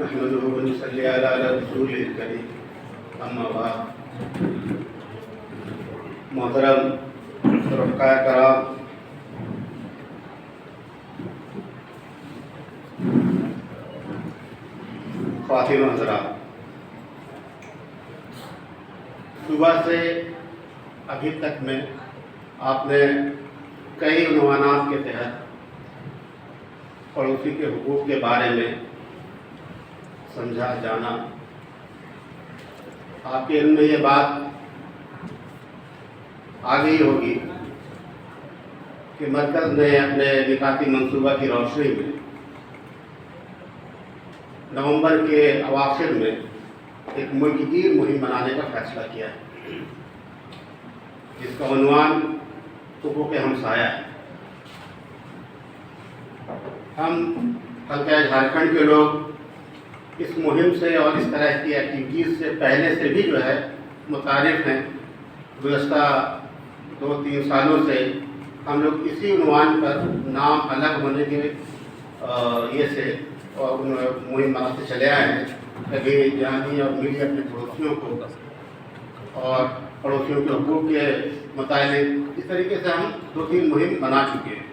نحمده ونصلي على رسوله الكريم اما بعد محترم رفقاء کرام، خواتین و حضرات، صبح سے ابھی تک میں آپ نے کئی عنوانات کے تحت پڑوسی کے حقوق کے بارے میں سمجھا جانا، آپ کے علم میں یہ بات آ گئی ہوگی کہ مرکز نے اپنے نکاتی منصوبہ کی روشنی میں نومبر کے اواخر میں ایک ملک گیر مہم بنانے کا فیصلہ کیا ہے، جس کا عنوان حقوق ہمسایہ ہے۔ ہم حلقہ جھارکھنڈ کے لوگ اس مہم سے اور اس طرح کی ایکٹیویٹیز سے پہلے سے بھی جو ہے متعارف ہیں۔ گزشتہ 2-3 سالوں سے ہم لوگ اسی عنوان پر نام الگ ہونے کے یہ سے اور مہم بناتے چلے آئے ہیں۔ کبھی جانی اور میڈیا اپنے پڑوسیوں کو اور پڑوسیوں کے حقوق کے متعلق اس طریقے سے ہم 2-3 مہم بنا چکے ہیں۔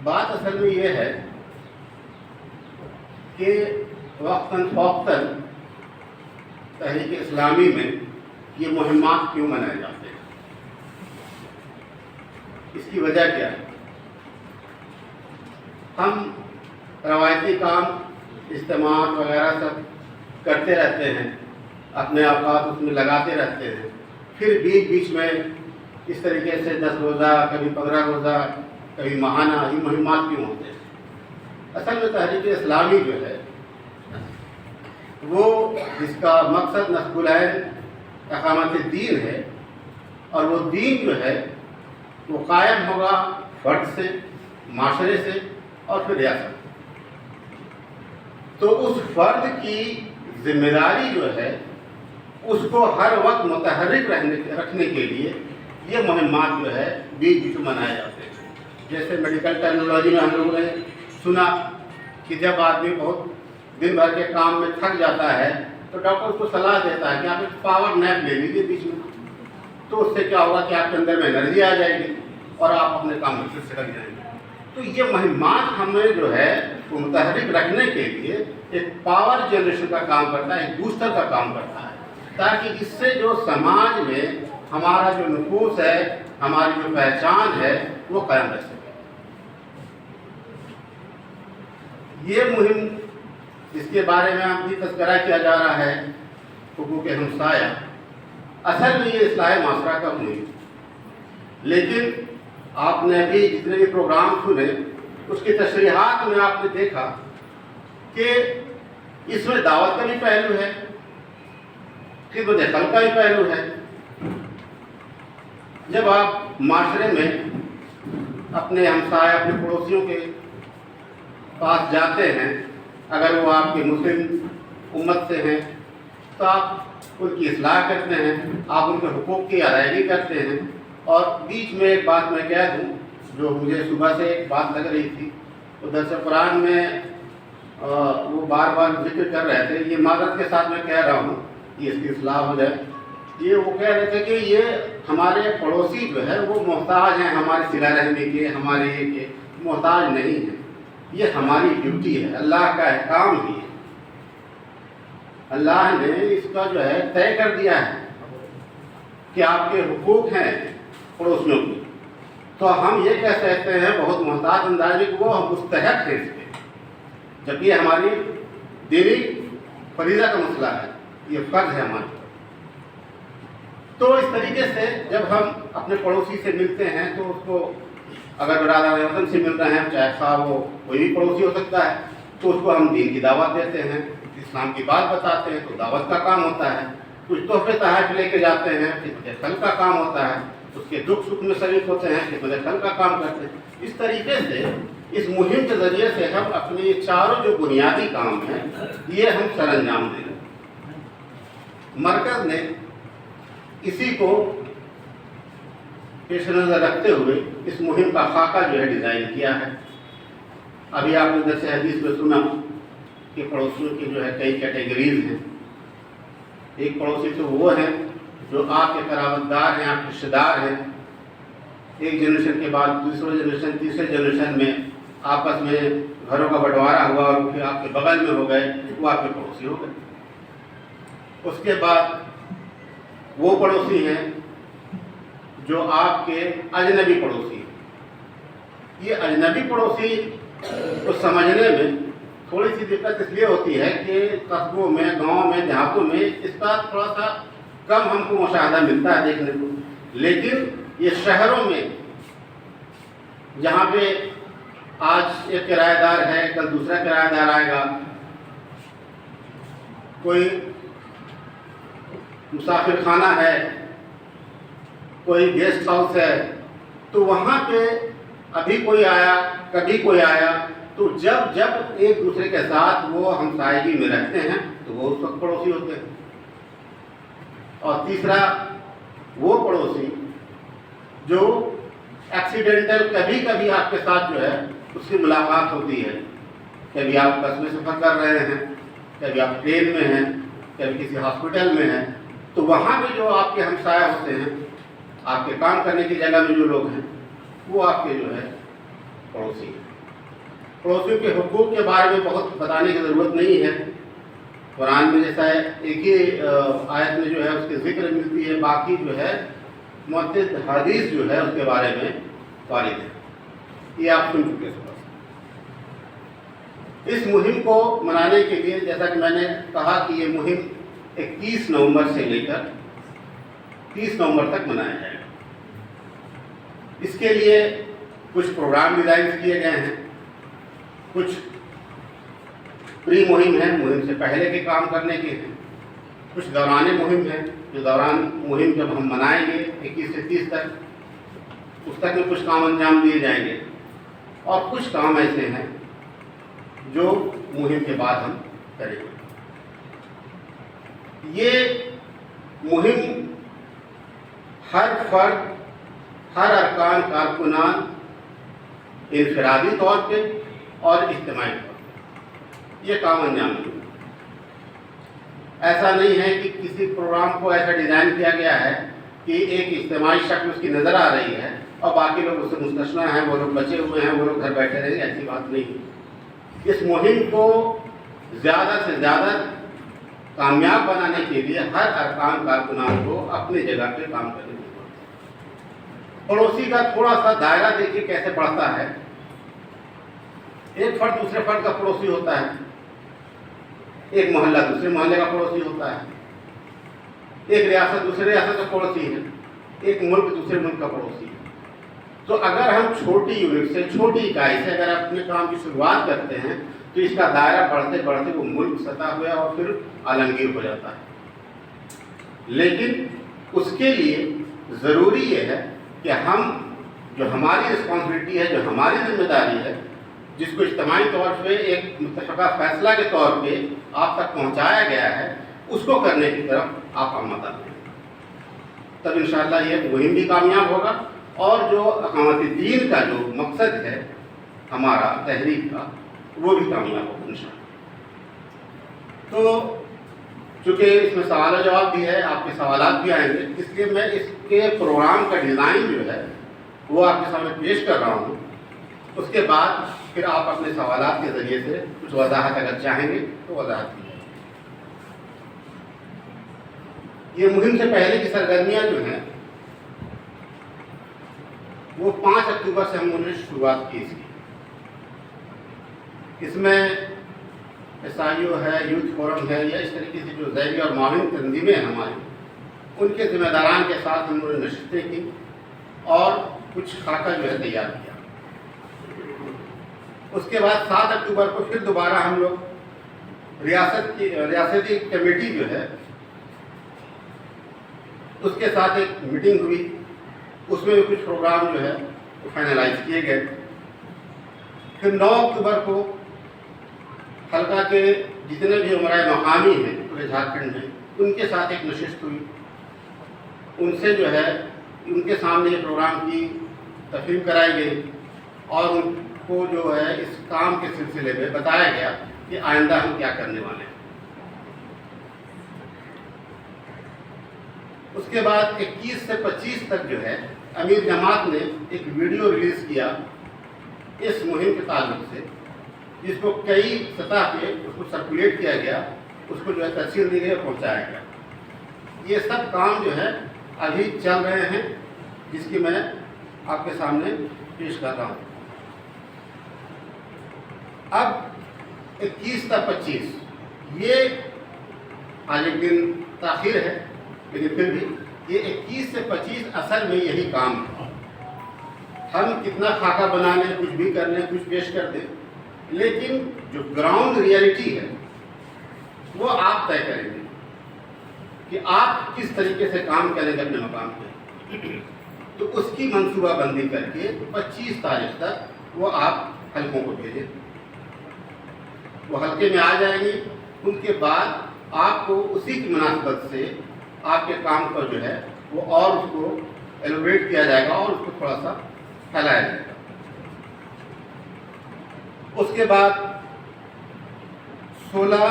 بات اصل میں یہ ہے کہ وقتاً فوقتاً تحریک اسلامی میں یہ مہمات کیوں منائے جاتے ہیں، اس کی وجہ کیا ہے؟ ہم روایتی کام اجتماعات وغیرہ سب کرتے رہتے ہیں، اپنے اوقات اس میں لگاتے رہتے ہیں، پھر بیچ میں اس طریقے سے 10 روزہ کبھی 15 روزہ کبھی ماہانہ یہ مہمات کیوں ہوتے ہیں؟ اصل میں تحریک اسلامی جو ہے وہ جس کا مقصد نصب العین اقامت دین ہے، اور وہ دین جو ہے وہ قائم ہوگا فرد سے، معاشرے سے اور پھر ریاست۔ تو اس فرد کی ذمہ داری جو ہے اس کو ہر وقت متحرک رکھنے کے لیے یہ مہمات جو ہے بیچ میں منائے جاتے ہیں۔ جیسے میڈیکل ٹیکنالوجی میں ہم لوگوں نے سنا کہ جب آدمی بہت دن بھر کے کام میں تھک جاتا ہے تو ڈاکٹر اس کو صلاح دیتا ہے کہ آپ ایک پاور نیپ لے لیجیے بیچ میں، تو اس سے کیا ہوگا کہ آپ کے اندر میں انرجی آ جائے گی اور آپ اپنے کام میں پھر سے لگ جائیں گے۔ تو یہ مہمات ہمیں جو ہے وہ متحرک رکھنے کے لیے ایک پاور جنریشن کا کام کرتا ہے، ایک بوسٹر کا کام کرتا ہے، تاکہ اس سے جو سماج میں ہمارا جو نفوذ ہے، ہماری جو پہچان ہے وہ قائم رہ سکے۔ یہ مہم جس کے بارے میں اب بھی تذکرہ کیا جا رہا ہے، حقوق ہمسایہ، اصل میں یہ اصلاح معاشرہ کا مہم، لیکن آپ نے ابھی جتنے بھی پروگرام سنے اس کی تشریحات میں آپ نے دیکھا کہ اس میں دعوت کا بھی پہلو ہے، خدمت خلق کا بھی پہلو ہے۔ جب آپ معاشرے میں اپنے ہمسائے، اپنے پڑوسیوں کے پاس جاتے ہیں، اگر وہ آپ کے مسلم امت سے ہیں تو آپ ان کی اصلاح کرتے ہیں، آپ ان کے حقوق کی ادائیگی کرتے ہیں۔ اور بیچ میں ایک بات میں کہہ دوں جو مجھے صبح سے ایک بات لگ رہی تھی، تو درس قرآن میں وہ بار بار ذکر کر رہے تھے، یہ معذرت کے ساتھ میں کہہ رہا ہوں کہ اس کی اصلاح ہو جائے۔ یہ وہ کہہ رہے تھے کہ یہ ہمارے پڑوسی جو ہے وہ محتاج ہیں ہمارے صلہ رحمی کے، ہمارے یہ کے محتاج نہیں ہیں، یہ ہماری ڈیوٹی ہے، اللہ کا احکام ہی ہے، اللہ نے اس کا جو ہے طے کر دیا ہے کہ آپ کے حقوق ہیں پڑوسیوں کی۔ تو ہم یہ کہہ سکتے ہیں بہت محتاط انداز میں کہ وہ مستحق ہیں اس کے، جبکہ یہ ہماری دینی فریضہ کا مسئلہ ہے، یہ فرض ہے ہمارا۔ تو اس طریقے سے جب ہم اپنے پڑوسی سے ملتے ہیں تو اس کو اگر برادر وطن سے مل رہے ہیں، چاہے خواہ وہ کوئی بھی پڑوسی ہو سکتا ہے، تو اس کو ہم دین کی دعوت دیتے ہیں، اسلام کی بات بتاتے ہیں، تو دعوت کا کام ہوتا ہے۔ کچھ تحفے تحائف لے کے جاتے ہیں، خدمت خلق کا کام ہوتا ہے، اس کے دکھ سکھ میں شریک ہوتے ہیں، خدمت خلق کا کام کرتے ہیں۔ اس طریقے سے اس مہم کے ذریعے سے ہم اپنے یہ چاروں جو بنیادی کام ہیں یہ ہم سر انجام دیں گے۔ مرکز نے اسی کو پیش نظر رکھتے ہوئے اس مہم کا خاکہ جو ہے ڈیزائن کیا ہے۔ ابھی آپ نے درس حدیث میں سنا کہ پڑوسیوں کی جو ہے کئی کیٹیگریز ہیں. ایک پڑوسی تو وہ ہیں جو آپ کے قرابت دار ہیں، آپ کے رشتہ دار ہیں. ایک جنریشن کے بعد دوسرے جنریشن، تیسرے جنریشن میں آپس میں گھروں کا بٹوارا ہوا اور پھر آپ کے بغل میں ہو گئے، وہ آپ کے پڑوسی ہو گئے. اس کے بعد وہ پڑوسی ہیں جو آپ کے اجنبی پڑوسی ہیں. یہ اجنبی پڑوسی کو سمجھنے میں تھوڑی سی دقت اس لیے ہوتی ہے کہ قصبوں میں، گاؤں میں، دیہاتوں میں اس کا تھوڑا سا کم ہم کو مشاہدہ ملتا ہے دیکھنے کو. لیکن یہ شہروں میں جہاں پہ آج ایک کرایہ دار ہے، کل دوسرا کرایہ دار آئے گا، کوئی مسافر خانہ ہے، کوئی گیسٹ ہاؤس ہے، تو وہاں پہ ابھی کوئی آیا، کبھی کوئی آیا، تو جب ایک دوسرے کے ساتھ وہ ہمسائیگی میں رہتے ہیں تو وہ اس وقت پڑوسی ہوتے ہیں. اور تیسرا وہ پڑوسی جو ایکسیڈنٹل کبھی کبھی آپ کے ساتھ جو ہے اس کی ملاقات ہوتی ہے. کبھی آپ بس میں سفر کر رہے ہیں، کبھی آپ ٹرین میں ہیں، کبھی کسی ہاسپٹل میں ہیں، تو وہاں بھی جو آپ کے ہمسایہ ہوتے ہیں، آپ کے کام کرنے کی جگہ میں جو لوگ ہیں، وہ آپ کے جو ہے پڑوسی ہیں. پڑوسیوں کے حقوق کے بارے میں بہت بتانے کی ضرورت نہیں ہے. قرآن میں جیسا ہے ایک ہی آیت میں جو ہے اس کے ذکر ملتی ہے، باقی جو ہے متعدد حدیث جو ہے اس کے بارے میں وارد ہے. یہ آپ سن چکے ہیں. اس مہم کو منانے کے لیے جیسا کہ میں نے کہا کہ یہ مہم 21 نومبر سے لے کر 30 نومبر تک منایا جائے گا. اس کے لیے کچھ پروگرام ڈیزائن کیے گئے ہیں، کچھ پری مہم ہے، مہم سے پہلے کے کام کرنے کے ہیں، کچھ دوران مہم ہے جو دوران مہم جب ہم منائیں گے 21 سے 30 تک، اس تک میں کچھ کام انجام دیے جائیں گے. اور کچھ کام ایسے ہیں جو مہم کے بعد ہم کریں گے. یہ مہم ہر فرد، ہر ارکان کارکنان انفرادی طور پہ اور اجتماعی طور پہ یہ کام انجام دیں. ایسا نہیں ہے کہ کسی پروگرام کو ایسا ڈیزائن کیا گیا ہے کہ ایک اجتماعی شکل اس کی نظر آ رہی ہے اور باقی لوگ اس سے مستثنیٰ ہیں، وہ لوگ بچے ہوئے ہیں، وہ لوگ گھر بیٹھے رہیں گے. ایسی بات نہیں ہے. اس مہم کو زیادہ سے زیادہ کامیاب بنانے کے لیے ہر ارکان کارکنان کو اپنی جگہ پہ کام کرنے کی ضرورت ہے. پڑوسی کا تھوڑا سا دائرہ دیکھیے کیسے بڑھتا ہے. ایک فرد دوسرے فرد کا پڑوسی ہوتا ہے، ایک محلہ دوسرے محلے کا پڑوسی ہوتا ہے، ایک ریاست دوسرے ریاست کا پڑوسی ہے، ایک ملک دوسرے ملک کا پڑوسی ہے. تو اگر ہم چھوٹی یونٹ سے، چھوٹی اکائی سے اگر اپنے کام کی شروعات کرتے ہیں تو اس کا دائرہ بڑھتے بڑھتے وہ ملک سطح ہوا اور پھر عالمگیر ہو جاتا ہے. لیکن اس کے لیے ضروری یہ ہے کہ ہم جو ہماری رسپانسبلٹی ہے، جو ہماری ذمہ داری ہے، جس کو اجتماعی طور پہ ایک متفقہ فیصلہ کے طور پہ آپ تک پہنچایا گیا ہے، اس کو کرنے کی طرف آپ آمادہ ہیں. تب انشاءاللہ یہ مہم بھی کامیاب ہوگا اور جو اقامت دین کا جو مقصد ہے ہمارا تحریک کا، وہ بھی کامیاب ہوگا انشاءاللہ. تو چونکہ اس میں سوال و جواب بھی ہے، آپ کے سوالات بھی آئیں گے، اس لیے میں اس کے پروگرام کا ڈیزائن جو ہے وہ آپ کے سامنے پیش کر رہا ہوں. اس کے بعد پھر آپ اپنے سوالات کے ذریعے سے کچھ وضاحت اگر چاہیں گے تو وضاحت کی جائے. یہ مہم سے پہلے کی سرگرمیاں جو ہیں وہ 5 اکتوبر سے ہم نے شروعات کی. اس میں ایس آئی او ہے، یوتھ فورم ہے، یا اس طریقے سے جو ذیلی اور معاون تنظیمیں ہیں ہماری، ان کے ذمہ داران کے ساتھ ہم نے نشستیں کی اور کچھ خاکہ جو ہے تیار کیا. اس کے بعد 7 اکتوبر کو پھر دوبارہ ہم لوگ ریاستی کمیٹی جو ہے اس کے ساتھ ایک میٹنگ ہوئی. اس میں بھی کچھ پروگرام جو ہے وہ فائنلائز کیے گئے. پھر 9 اکتوبر کو حلقہ کے جتنے بھی عمرائے مقامی ہیں پورے جھارکھنڈ میں، ان کے ساتھ ایک نشست ہوئی. ان سے جو ہے ان کے سامنے یہ پروگرام کی تفہیم کرائی گئی اور کو جو ہے اس کام کے سلسلے میں بتایا گیا کہ آئندہ ہم کیا کرنے والے ہیں۔ اس کے بعد 21 سے 25 تک جو ہے امیر جماعت نے ایک ویڈیو ریلیز کیا اس مہم کے تعلق سے، جس کو کئی سطح پہ اس کو سرکولیٹ کیا گیا، اس کو جو ہے تفصیل دی گئی اور پہنچایا گیا۔ یہ سب کام جو ہے ابھی چل رہے ہیں، جس کی میں آپ کے سامنے پیش کر رہا ہوں۔ اب 21 تا 25 یہ آج ایک دن تاخیر ہے، لیکن پھر بھی یہ 21 سے 25 اصل میں یہی کام ہے۔ ہم کتنا خاکہ بنا لیں، کچھ بھی کر لیں، کچھ پیش کر دیں، لیکن جو گراؤنڈ ریئلٹی ہے وہ آپ طے کریں گے کہ آپ کس طریقے سے کام کریں گے اپنے مقام پہ۔ تو اس کی منصوبہ بندی کر کے 25 تاریخ تک وہ آپ حلقوں کو بھیجیں، وہ حلقے میں آ جائیں گی۔ ان کے بعد آپ کو اسی کی مناسبت سے آپ کے کام پر جو ہے وہ اور اس کو ایلوبریٹ کیا جائے گا اور اس کو تھوڑا سا پھیلایا جائے گا۔ اس کے بعد 16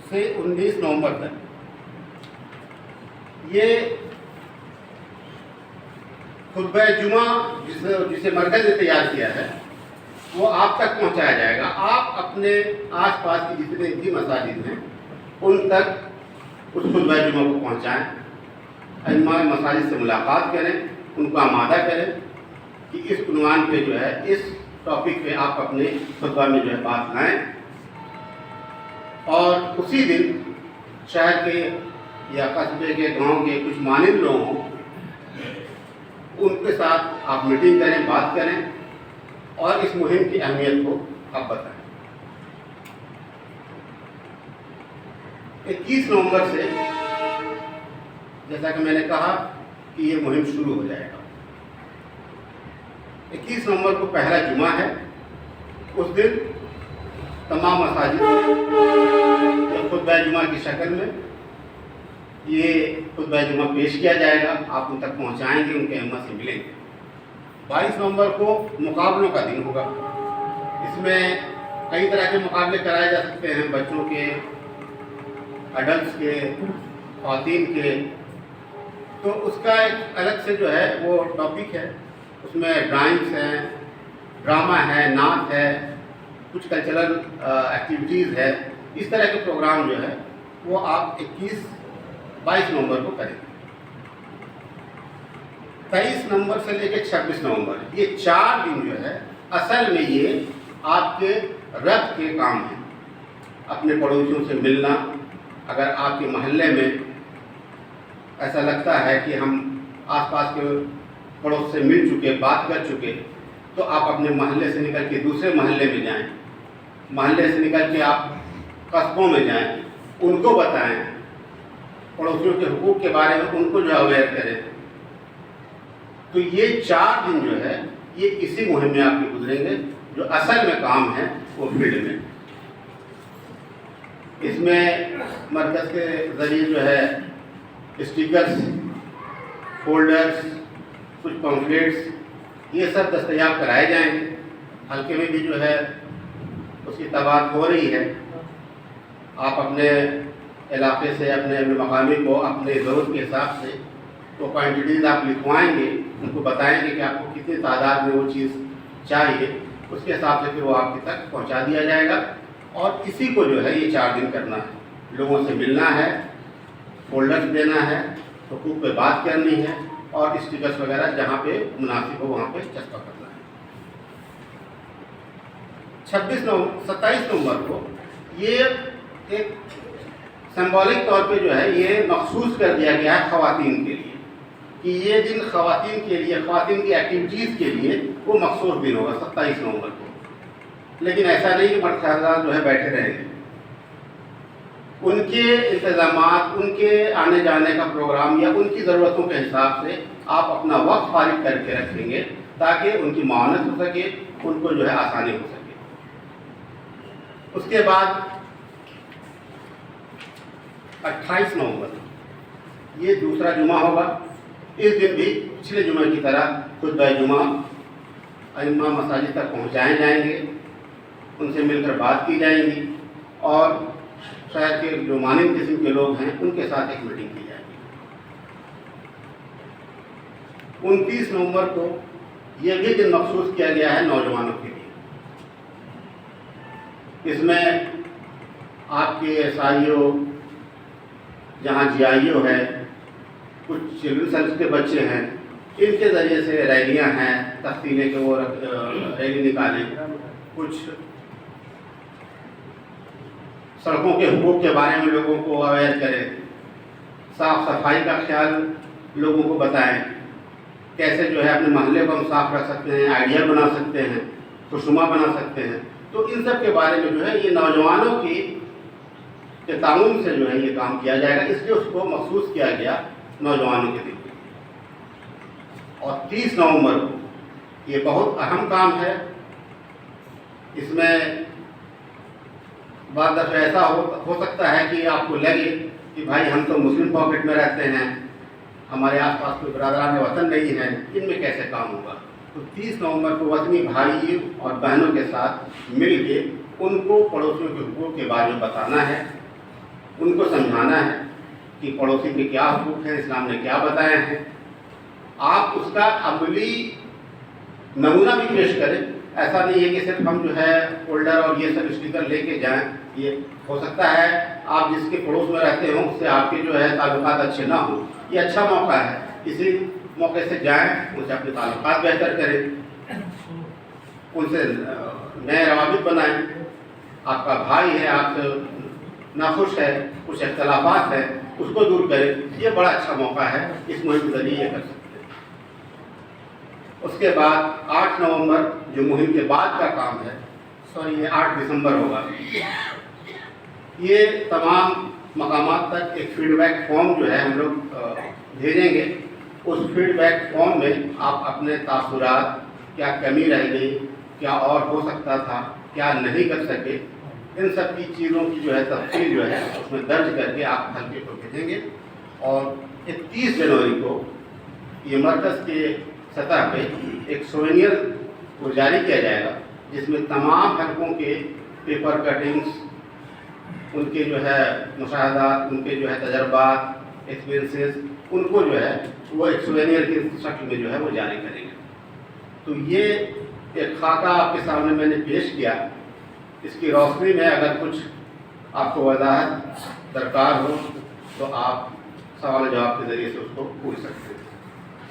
سے 19 نومبر تک یہ خطبہ جمعہ جسے مرکز نے تیار کیا ہے وہ آپ تک پہنچایا جائے گا۔ آپ اپنے آس پاس کی جتنے بھی مساجد ہیں ان تک اس خطبہ جمعہ کو پہنچائیں، ائمہ مساجد سے ملاقات کریں، ان کو آمادہ کریں کہ اس عنوان پہ جو ہے اس ٹاپک پہ آپ اپنے خطبہ میں جو ہے بات لائیں، اور اسی دن شہر کے یا قصبے کے گاؤں کے کچھ مانند لوگ ہوں ان کے ساتھ آپ میٹنگ کریں، بات کریں اور اس مہم کی اہمیت کو آپ بتائیں۔ 21 نومبر سے جیسا کہ میں نے کہا کہ یہ مہم شروع ہو جائے گا۔ 21 نومبر کو پہلا جمعہ ہے، اس دن تمام مساجد میں خطبہ جمعہ کی شکل میں یہ خطبہ جمعہ پیش کیا جائے گا، آپ ان تک پہنچائیں گے، ان کے ائمہ سے ملیں گے۔ 22 نومبر کو مقابلوں کا دن ہوگا، اس میں کئی طرح کے مقابلے کرائے جا سکتے ہیں، بچوں کے، ایڈلٹس کے، خواتین کے، تو اس کا ایک الگ سے جو ہے وہ ٹاپک ہے، اس میں ڈرائنگس ہیں، ڈرامہ ہے، نعت ہے، کچھ کلچرل ایکٹیویٹیز ہے، اس طرح کے پروگرام جو ہے وہ آپ 22 نومبر کو کریں گے۔ 23 نومبر سے لے کے 26 نومبر یہ 4 دن جو ہے اصل میں یہ آپ کے ربط کے کام ہیں۔ اپنے پڑوسیوں سے ملنا، اگر آپ کے محلے میں ایسا لگتا ہے کہ ہم آس پاس کے پڑوس سے مل چکے، بات کر چکے، تو آپ اپنے محلے سے نکل کے دوسرے محلے میں جائیں، محلے سے نکل کے آپ قصبوں میں جائیں، ان کو بتائیں، پڑوسیوں کے حقوق کے بارے میں ان کو جو اویئر کریں۔ تو یہ 4 دن جو ہے یہ اسی مہم میں آپ کے گزریں گے، جو اصل میں کام ہے وہ فیلڈ میں۔ اس میں مرکز کے ذریعے جو ہے اسٹیکرز، فولڈرز، کچھ پمفلیٹس یہ سب دستیاب کرائے جائیں گے۔ حلقے میں بھی جو ہے اس کی تبادلہ ہو رہی ہے، آپ اپنے علاقے سے اپنے مقامی کو اپنے ضرورت کے حساب سے وہ کوانٹیٹیز آپ لکھوائیں گے، ان کو بتائیں گے کہ آپ کو کتنی تعداد میں وہ چیز چاہیے، اس کے حساب سے پھر وہ آپ کے تک پہنچا دیا جائے گا۔ اور اسی کو جو ہے یہ 4 دن کرنا ہے، لوگوں سے ملنا ہے، فولڈرز دینا ہے، حقوق پہ بات کرنی ہے، اور اسٹیکرز وغیرہ جہاں پہ مناسب ہو وہاں پہ چسپاں کرنا ہے۔ 27 نومبر کو یہ ایک سمبولک طور پہ جو ہے یہ مخصوص کر دیا گیا ہے خواتین کے لیے، کہ یہ دن خواتین کے لیے، خواتین کی ایکٹیویٹیز کے لیے وہ مخصوص دن ہوگا 27 نومبر کو۔ لیکن ایسا نہیں کہ مرد حضرات جو ہے بیٹھے رہیں گے، ان کے انتظامات، ان کے آنے جانے کا پروگرام یا ان کی ضرورتوں کے حساب سے آپ اپنا وقت فارغ کر کے رکھیں گے تاکہ ان کی معاونت ہو سکے، ان کو جو ہے آسانی ہو سکے۔ اس کے بعد 28 نومبر یہ دوسرا جمعہ ہوگا، اس دن بھی پچھلے جمعہ کی طرح خطبہ جمعہ ائمہ مساجد تک پہنچائے جائیں گے، ان سے مل کر بات کی جائیں گی، اور شہر کے جو مانند قسم کے لوگ ہیں ان کے ساتھ ایک میٹنگ کی جائے گی۔ 29 نومبر کو یہ بھی دن مخصوص کیا گیا ہے نوجوانوں کے لیے۔ اس میں آپ کے ایس آئی او، جہاں جی آئی او ہے، کچھ چلڈرن سیلس کے بچے ہیں، ان کے ذریعے سے ریلیاں ہیں، تختینے کے وہ ریلی نکالیں، کچھ سڑکوں کے حقوق کے بارے میں لوگوں کو اویئر کریں، صاف صفائی کا خیال لوگوں کو بتائیں، کیسے جو ہے اپنے محلے کو ہم صاف رکھ سکتے ہیں، آئیڈیل بنا سکتے ہیں، خوشنما بنا سکتے ہیں۔ تو ان سب کے بارے میں جو ہے یہ نوجوانوں کے تعاون سے جو ہے یہ کام کیا جائے گا، اس لیے اس کو مخصوص کیا گیا نوجوانوں کے دن۔ اور 30 نومبر کو یہ بہت اہم کام ہے۔ اس میں بعض دفعہ ایسا ہو سکتا ہے کہ آپ کو لگے کہ بھائی ہم تو مسلم پاکٹ میں رہتے ہیں، ہمارے آس پاس کوئی برادران وطن نہیں ہے، ان میں کیسے کام ہوگا؟ تو 30 نومبر کو وطنی بھائی اور بہنوں کے ساتھ مل کے ان کو پڑوسیوں کے حقوق کے بارے میں بتانا ہے، ان کو سمجھانا ہے کہ پڑوسی کے کیا حقوق ہیں، اسلام نے کیا بتائے ہیں۔ آپ اس کا عملی نمونہ بھی پیش کریں۔ ایسا نہیں ہے کہ صرف ہم جو ہے فولڈر اور یہ سب اسٹیکر لے کے جائیں۔ یہ ہو سکتا ہے آپ جس کے پڑوس میں رہتے ہوں اس سے آپ کے جو ہے تعلقات اچھے نہ ہوں، یہ اچھا موقع ہے، اسی موقع سے جائیں، ان سے اپنے تعلقات بہتر کریں، ان سے نئے روابط بنائیں۔ آپ کا بھائی ہے، آپ سے ناخوش ہے، کچھ اختلافات ہیں، اس کو دور کریں۔ یہ بڑا اچھا موقع ہے، اس مہم کے ذریعے یہ کر سکتے ہیں۔ اس کے بعد 8 نومبر جو مہم کے بعد کا کام ہے، یہ 8 دسمبر ہوگا، یہ تمام مقامات تک ایک فیڈ بیک فارم جو ہے ہم لوگ بھیجیں گے۔ اس فیڈ بیک فارم میں آپ اپنے تاثرات، کیا کمی رہ گئی، کیا اور ہو سکتا تھا، کیا نہیں کر سکے، ان سب کی چیزوں کی جو ہے تفصیل جو ہے اس میں درج کر کے آپ حلقے کو بھیجیں گے۔ اور 31 جنوری کو یہ مرکز کے سطح پہ ایک سوینئر کو جاری کیا جائے گا، جس میں تمام حلقوں کے پیپر کٹنگز، ان کے جو ہے مشاہدات، ان کے جو ہے تجربات، ایکسپیرینسز، ان کو جو ہے وہ ایک سوینئر کی شکل میں جو ہے وہ جاری کریں گے۔ تو یہ ایک خاکہ آپ کے سامنے میں نے پیش کیا۔ اس کی روشنی میں اگر کچھ آپ کو وضاحت درکار ہو تو آپ سوال و جواب کے ذریعے سے اس کو پوچھ سکتے ہیں۔